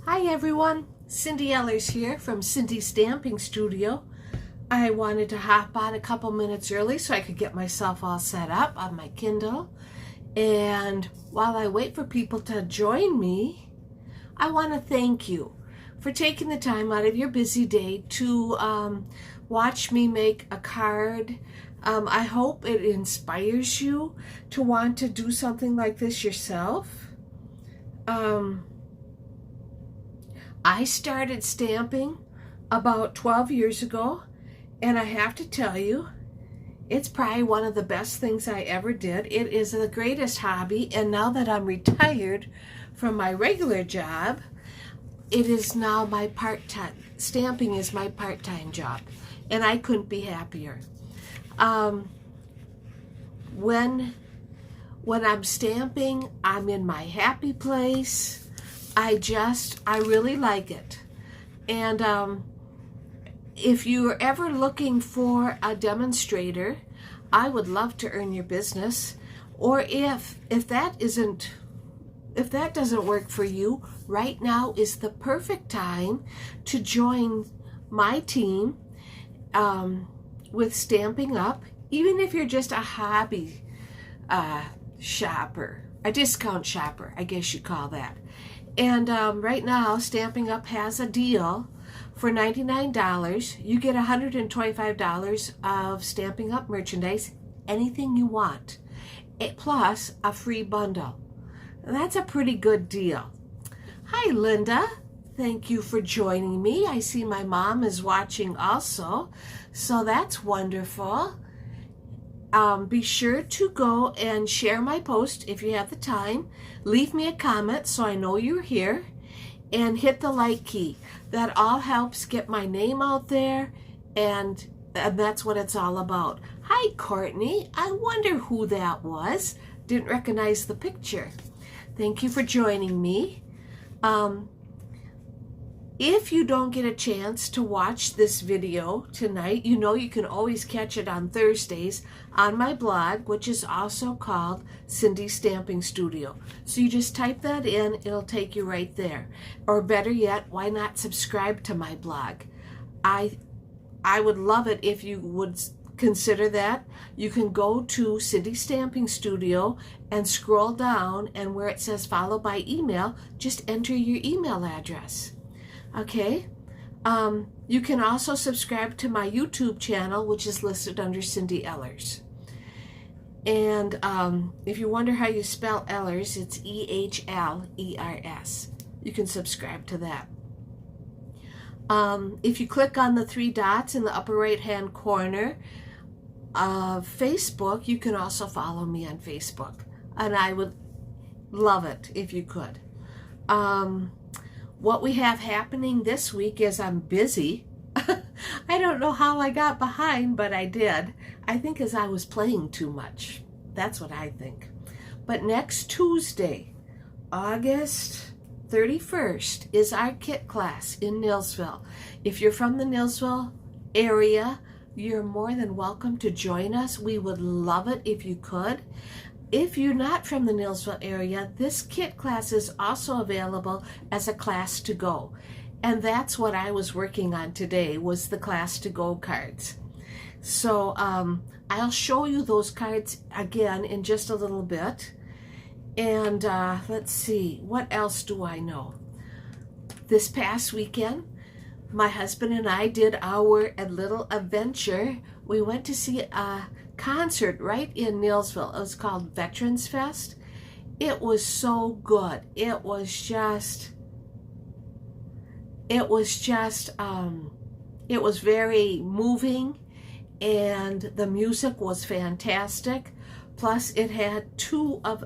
Hi everyone, Cindy Ellers here from Cindy Stamping Studio. I wanted to hop on a couple minutes early so I could get myself all set up on my Kindle. And while I wait for people to join me, I want to thank you for taking the time out of your busy day to watch me make a card. I hope it inspires you to want to do something like this yourself. I started stamping about 12 years ago, and I have to tell you, it's probably one of the best things I ever did. It is the greatest hobby, and now that I'm retired from my regular job, it is now my part-time. Stamping is my part-time job, and I couldn't be happier. When I'm stamping, I'm in my happy place. I really like it. And if you're ever looking for a demonstrator, I would love to earn your business. Or if that doesn't work for you, right now is the perfect time to join my team with Stamping Up, even if you're just a hobby shopper, a discount shopper, I guess you call that. And right now, Stamping Up has a deal. For $99, you get $125 of Stamping Up merchandise, anything you want, plus a free bundle. That's a pretty good deal. Hi, Linda. Thank you for joining me. I see my mom is watching also, so that's wonderful. Be sure to go and share my post if you have the time. Leave me a comment so I know you're here, and hit the like key. That all helps get my name out there, and that's what it's all about. Hi, Courtney. I wonder who that was. Didn't recognize the picture. Thank you for joining me. If you don't get a chance to watch this video tonight, you know you can always catch it on Thursdays on my blog, which is also called Cindy Stamping Studio. So you just type that in, it'll take you right there. Or better yet, why not subscribe to my blog? I would love it if you would consider that. You can go to Cindy Stamping Studio and scroll down, and where it says follow by email, just enter your email address. Okay, you can also subscribe to my YouTube channel, which is listed under Cindy Ellers. And if you wonder how you spell Ellers, it's E-H-L-E-R-S. You can subscribe to that. If you click on the three dots in the upper right-hand corner of Facebook, you can also follow me on Facebook. And I would love it if you could. What we have happening this week is I'm busy. I don't know how I got behind, but I did. I think as I was playing too much. That's what I think. But next Tuesday, August 31st, is our kit class in Neillsville. If you're from the Neillsville area, you're more than welcome to join us. We would love it if you could. If you're not from the Neillsville area, this kit class is also available as a class to go. And that's what I was working on today, was the class to go cards. So I'll show you those cards again in just a little bit. And let's see, what else do I know? This past weekend, my husband and I did our little adventure. We went to see a concert right in Neillsville. It was called Veterans Fest. It was so good. It was very moving, and the music was fantastic. Plus it had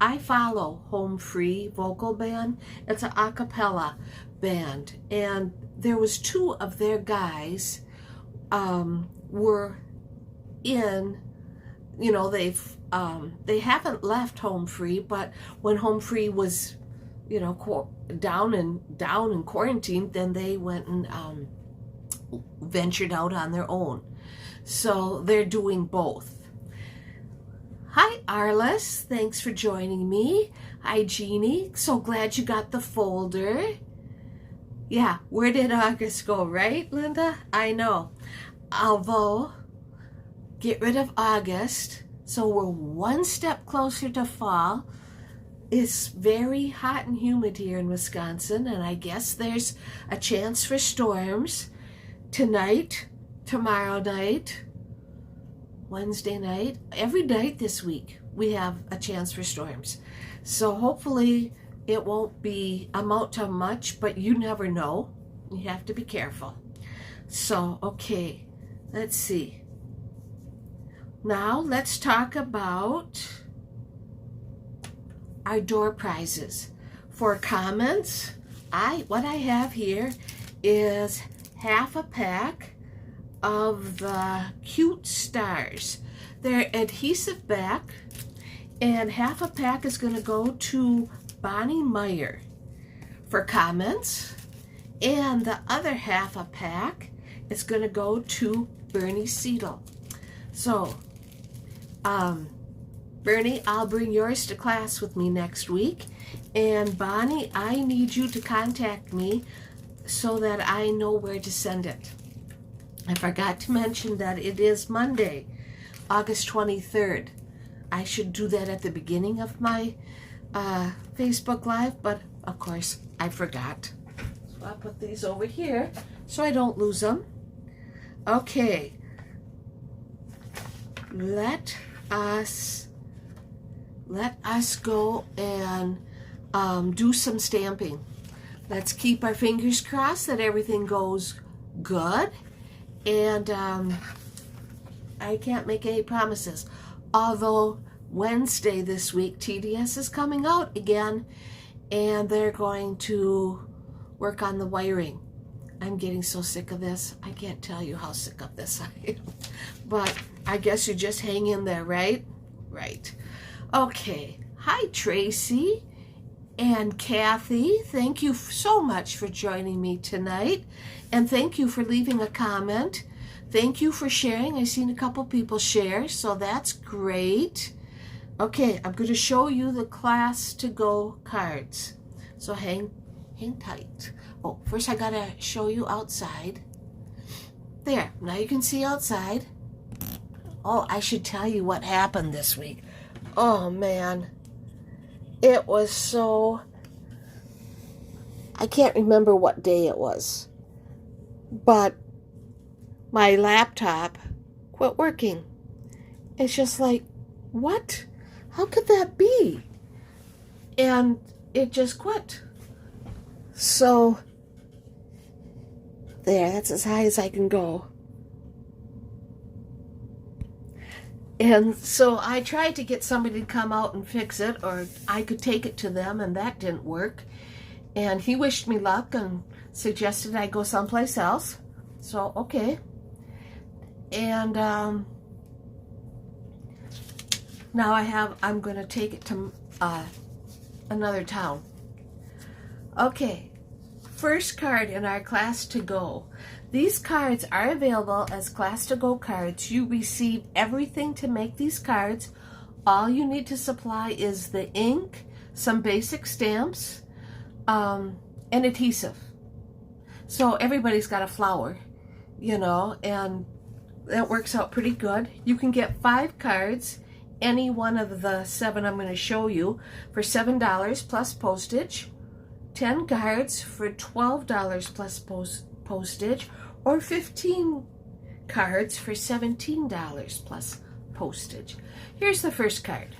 I follow Home Free Vocal Band. It's an a cappella band, and there was two of their guys were in, you know, they haven't left Home Free, but when Home Free was, you know, down in quarantine, then they went and ventured out on their own. So they're doing both. Hi, Arliss. Thanks for joining me. Hi, Jeannie. So glad you got the folder. Yeah, where did August go, right, Linda? I know. Although, get rid of August, so we're one step closer to fall. It's very hot and humid here in Wisconsin, and I guess there's a chance for storms tonight, tomorrow night, Wednesday night. Every night this week we have a chance for storms. So hopefully it won't amount to much, but you never know. You have to be careful. So, okay, let's see. Now let's talk about our door prizes. For comments, what I have here is half a pack of the cute stars. They're adhesive back, and half a pack is going to go to Bonnie Meyer for comments, and the other half a pack is going to go to Bernie Seidel. So, Bernie, I'll bring yours to class with me next week. And Bonnie, I need you to contact me so that I know where to send it. I forgot to mention that it is Monday, August 23rd. I should do that at the beginning of my Facebook Live, but of course I forgot. So I'll put these over here so I don't lose them. Okay. Let us go and do some stamping. Let's keep our fingers crossed that everything goes good. And I can't make any promises. Although Wednesday this week, TDS is coming out again, and they're going to work on the wiring. I'm getting so sick of this. I can't tell you how sick of this I am. But I guess you just hang in there, right? Right. Okay. Hi, Tracy and Kathy. Thank you so much for joining me tonight. And thank you for leaving a comment. Thank you for sharing. I've seen a couple people share, so that's great. Okay, I'm going to show you the class to go cards. So hang tight. Oh, first I got to show you outside. There, now you can see outside. Oh, I should tell you what happened this week. Oh, man. It was so... I can't remember what day it was. But my laptop quit working. It's just like, what? How could that be? And it just quit. So, there, that's as high as I can go. And so I tried to get somebody to come out and fix it, or I could take it to them, and that didn't work. And he wished me luck and suggested I go someplace else. So, okay. And now I'm going to take it to another town. Okay, first card in our class to go. These cards are available as class to go cards. You receive everything to make these cards. All you need to supply is the ink, some basic stamps, and adhesive. So everybody's got a flower, you know, and that works out pretty good. You can get 5 cards, any one of the 7 I'm going to show you, for $7 plus postage, 10 cards for $12 plus postage, or 15 cards for $17 plus postage. Here's the first card.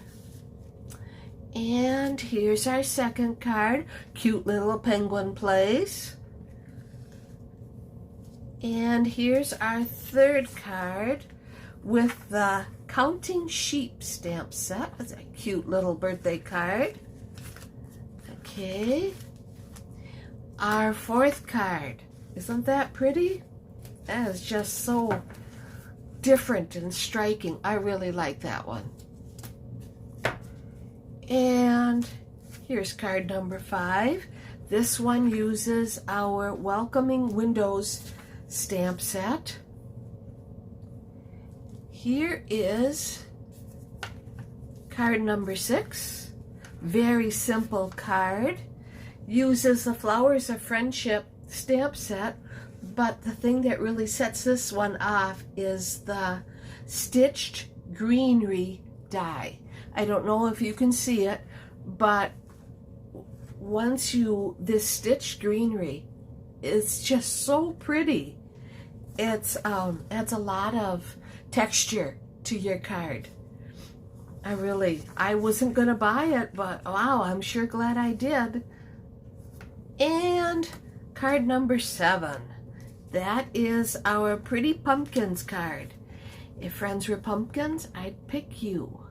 And here's our second card. Cute little penguin place. And here's our third card with the Counting Sheep stamp set. That's a cute little birthday card. Okay. Our fourth card. Isn't that pretty? That is just so different and striking. I really like that one. And here's card number 5. This one uses our Welcoming Windows stamp set. Here is card number 6. Very simple card. Uses the Flowers of Friendship stamp set, but the thing that really sets this one off is the stitched greenery die. I don't know if you can see it, but this stitched greenery, it's just so pretty. It's adds a lot of texture to your card. I wasn't gonna buy it, but wow, I'm sure glad I did. And card number 7. That is our Pretty Pumpkins card. If friends were pumpkins, I'd pick you.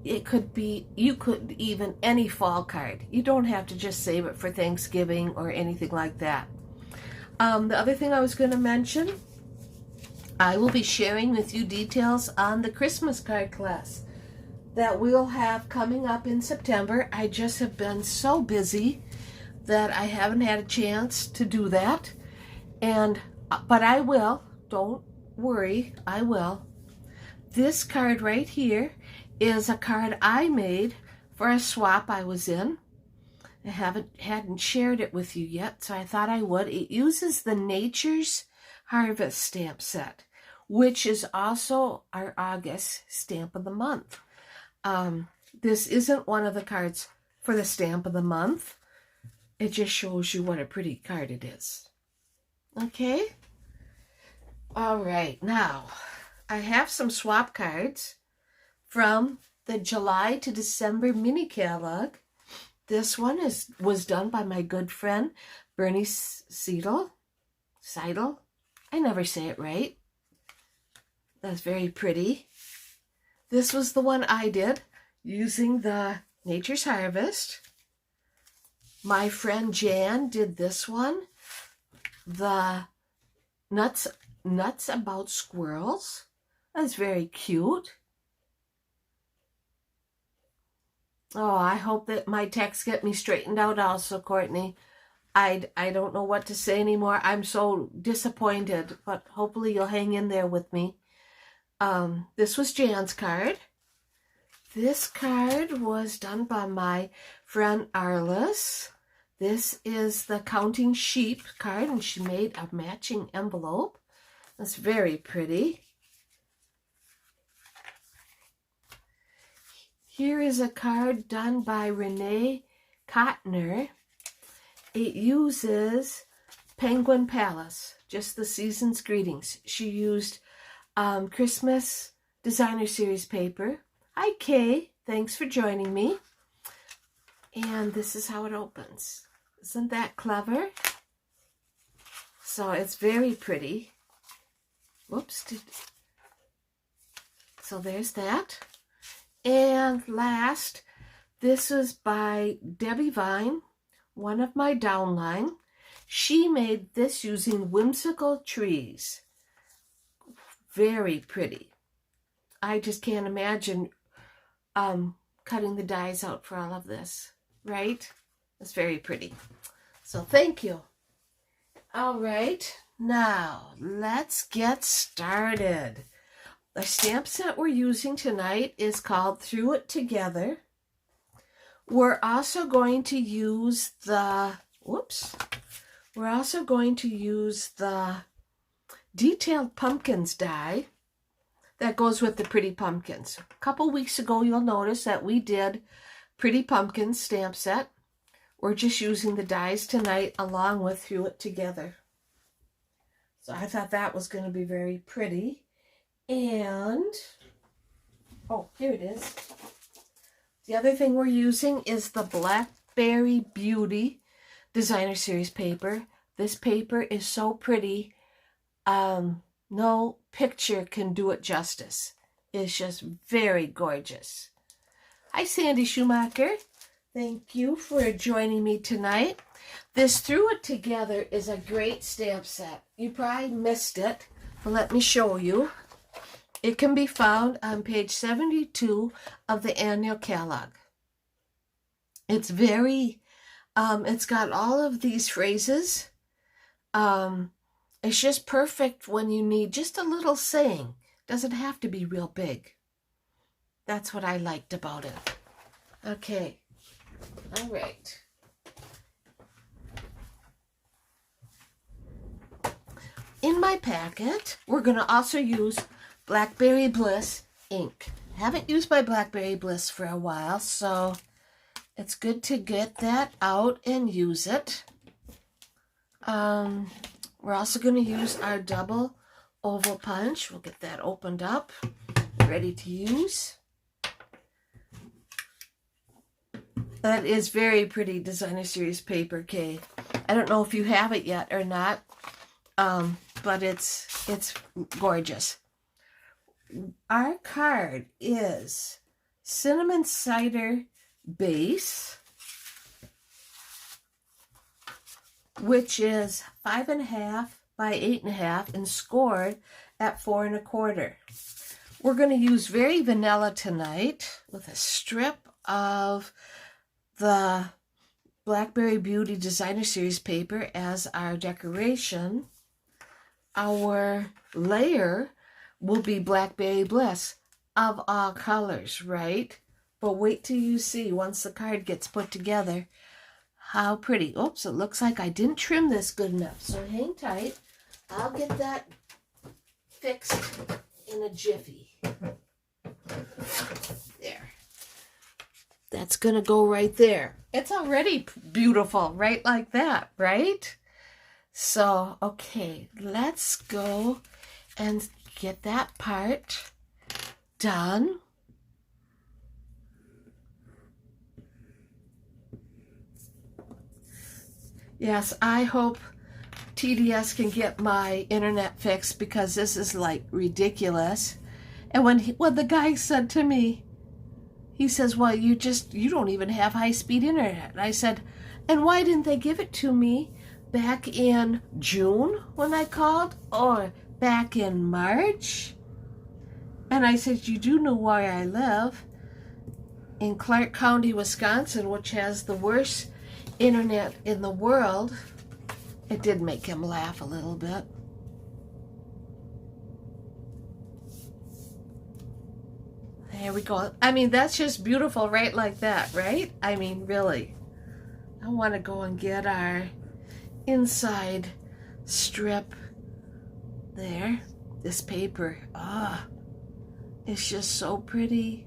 It could be, you could even any fall card. You don't have to just save it for Thanksgiving or anything like that. The other thing I was going to mention, I will be sharing with you details on the Christmas card class that we'll have coming up in September. I just have been so busy that I haven't had a chance to do that. But I will. Don't worry, I will. This card right here is a card I made for a swap I was in. I hadn't shared it with you yet, so I thought I would. It uses the Nature's Harvest stamp set, which is also our August stamp of the month. This isn't one of the cards for the stamp of the month. It just shows you what a pretty card it is. Okay? All right, now I have some swap cards from the July to December mini catalog. This one was done by my good friend Bernie Seidel. I never say it right. That's very pretty. This was the one I did using the Nature's Harvest. My friend Jan did this one, the Nuts About Squirrels. That's very cute. Oh, I hope that my texts get me straightened out also, Courtney. I don't know what to say anymore. I'm so disappointed, but hopefully you'll hang in there with me. This was Jan's card. This card was done by my friend Arliss. This is the Counting Sheep card, and she made a matching envelope. That's very pretty. Here is a card done by Renee Kottner. It uses Penguin Palace, just the season's greetings. She used Christmas Designer Series paper. Hi, Kay. Thanks for joining me. And this is how it opens. Isn't that clever? So it's very pretty. Whoops. So there's that. And last, this is by Debbie Vine, one of my downline. She made this using whimsical trees. Very pretty. I just can't imagine cutting the dies out for all of this, right? It's very pretty. So thank you. All right, now let's get started. The stamp set we're using tonight is called Through It Together. We're also going to use the, Detailed Pumpkins die that goes with the Pretty Pumpkins. A couple weeks ago, you'll notice that we did Pretty Pumpkins stamp set. We're just using the dies tonight along with Through It Together. So I thought that was going to be very pretty. And, oh, here it is. The other thing we're using is the Blackberry Beauty Designer Series paper. This paper is so pretty. No picture can do it justice. It's just very gorgeous. Hi, Sandy Schumacher. Thank you for joining me tonight. This Through It Together is a great stamp set. You probably missed it, but let me show you. It can be found on page 72 of the annual catalog. It's very, it's got all of these phrases. It's just perfect when you need just a little saying. Doesn't have to be real big. That's what I liked about it. Okay. All right. in my packet, we're going to also use Blackberry Bliss ink. Haven't used my Blackberry Bliss for a while, so it's good to get that out and use it. We're also going to use our double oval punch. We'll get that opened up, ready to use. That is very pretty Designer Series paper, Kay. I don't know if you have it yet or not, but it's gorgeous. Our card is Cinnamon Cider Base, which is 5.5 by 8.5 and scored at 4 1/4. We're going to use Very Vanilla tonight with a strip of the Blackberry Beauty Designer Series paper as our decoration. Our layer will be Blackberry Bliss of all colors, right? But wait till you see once the card gets put together how pretty. Oops, it looks like I didn't trim this good enough, so hang tight. I'll get that fixed in a jiffy. There. That's going to go right there. It's already beautiful, right like that, right? So, okay, let's go and get that part done. Yes, I hope TDS can get my internet fixed because this is like ridiculous. And when the guy said to me, he says, well, you don't even have high-speed internet. And I said, and why didn't they give it to me back in June when I called, or back in March? And I said, you do know where I live, in Clark County, Wisconsin, which has the worst internet in the world. It did make him laugh a little bit. There we go. I mean, that's just beautiful right like that, right? I mean, really. I want to go and get our inside strip there. This paper. Ah, it's just so pretty.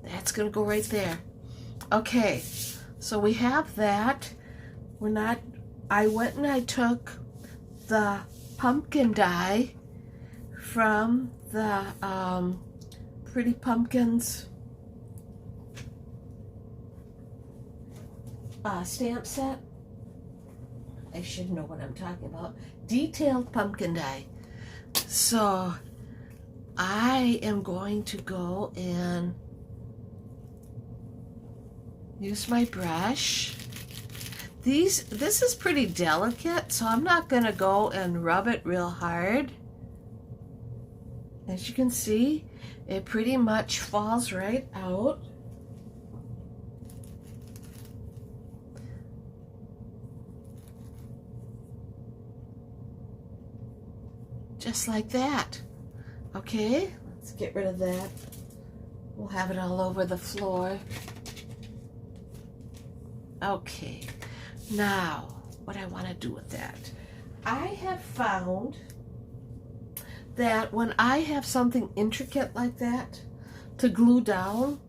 That's going to go right there. Okay, so we have that. I went and I took the pumpkin die from the Pretty Pumpkins stamp set. I should know what I'm talking about. Detailed pumpkin die. So I am going to go and use my brush. This is pretty delicate, so I'm not going to go and rub it real hard. As you can see, it pretty much falls right out. Just like that. Okay, let's get rid of that. We'll have it all over the floor. Okay, now what I want to do with that. I have found that when I have something intricate like that to glue down,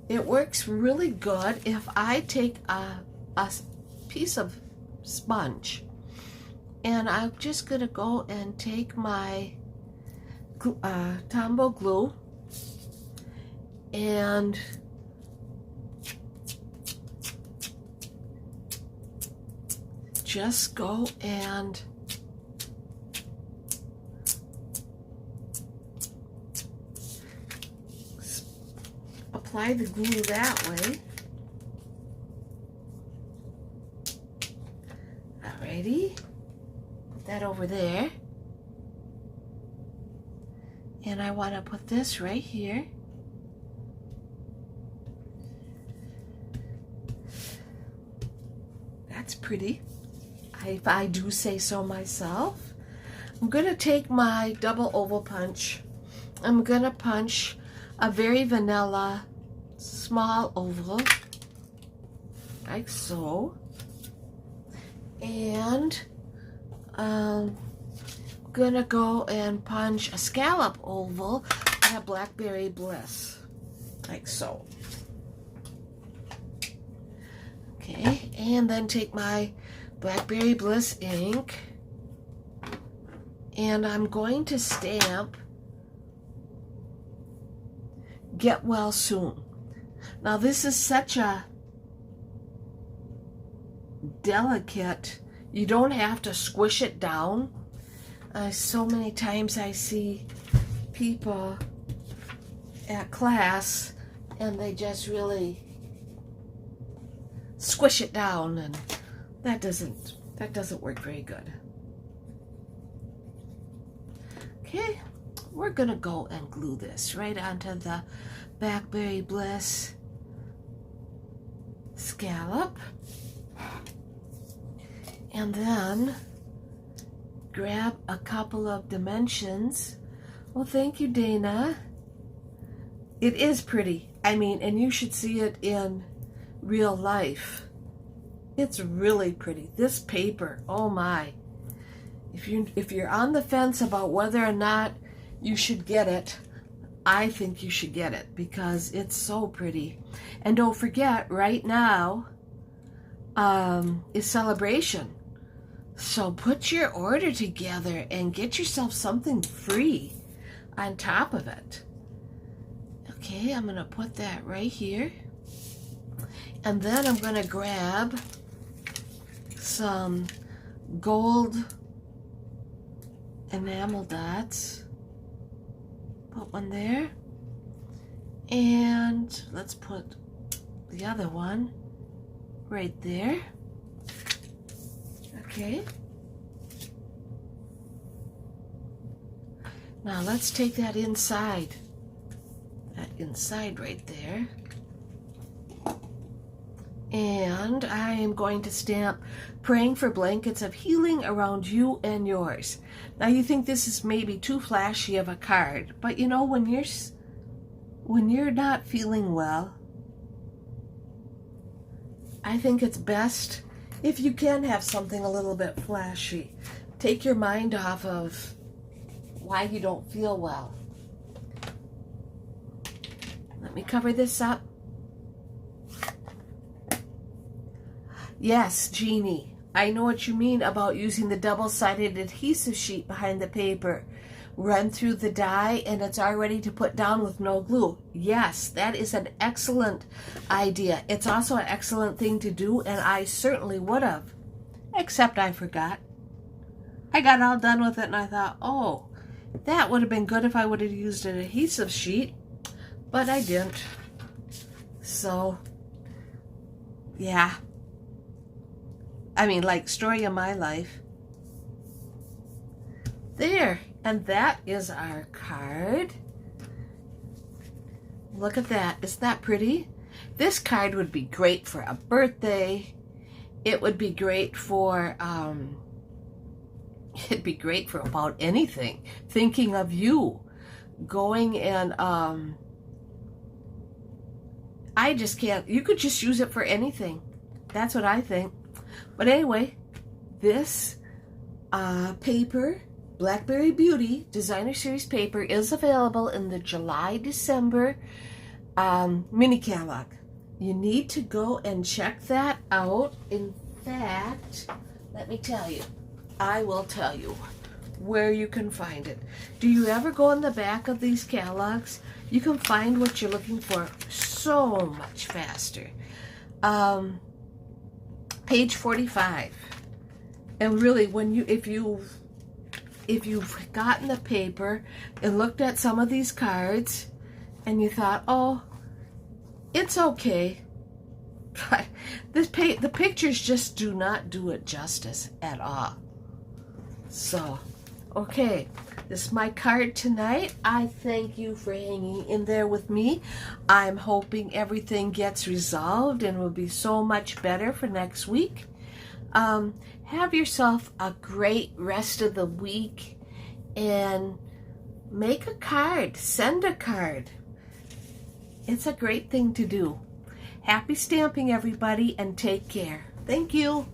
it works really good if I take a piece of sponge, and I'm just going to go and take my Tombow glue and just go and apply the glue that way. Alrighty, put that over there. And I want to put this right here. That's pretty, if I do say so myself. I'm going to take my double oval punch. I'm going to punch a Very Vanilla small oval, like so. And gonna go and punch a scallop oval and a Blackberry Bliss, like so. Okay, and then take my Blackberry Bliss ink, and I'm going to stamp Get Well Soon. Now this is such a delicate, you don't have to squish it down. So many times I see people at class and they just really squish it down, and that doesn't work very good. Okay, we're gonna go and glue this right onto the Blackberry Bliss scallop, and then grab a couple of dimensions. Well, thank you, Dana. It is pretty. I mean, and you should see it in real life. It's really pretty. This paper, oh my. If you're on the fence about whether or not you should get it, I think you should get it because it's so pretty. And don't forget, right now is celebration. So put your order together and get yourself something free on top of it. Okay, I'm gonna put that right here. And then I'm gonna grab some gold enamel dots. Put one there. And let's put the other one right there. Okay. Now let's take that inside. That inside right there. And I am going to stamp Praying for Blankets of Healing Around You and Yours. Now you think this is maybe too flashy of a card, but you know, when you're not feeling well, I think it's best if you can have something a little bit flashy. Take your mind off of why you don't feel well. Let me cover this up. Yes, Jeannie, I know what you mean about using the double-sided adhesive sheet behind the paper. Run through the die and it's all ready to put down with no glue. Yes, that is an excellent idea. It's also an excellent thing to do, and I certainly would have, except I forgot. I got all done with it and I thought, oh, that would have been good if I would have used an adhesive sheet, but I didn't. So, yeah. I mean, like, story of my life. There, and that is our card. Look at that. Isn't that pretty? This card would be great for a birthday. It would be great for, it'd be great for about anything. Thinking of you. Going and, I just can't, you could just use it for anything. That's what I think. But anyway, this paper, Blackberry Beauty Designer Series paper, is available in the July-December mini catalog. You need to go and check that out. In fact, let me tell you, I will tell you where you can find it. Do you ever go in the back of these catalogs? You can find what you're looking for so much faster. Page 45. And really, when if you've gotten the paper and looked at some of these cards and you thought, oh, it's okay, but the pictures just do not do it justice at all. So, okay, this is my card tonight. I thank you for hanging in there with me. I'm hoping everything gets resolved and will be so much better for next week. Have yourself a great rest of the week and make a card. Send a card. It's a great thing to do. Happy stamping, everybody, and take care. Thank you.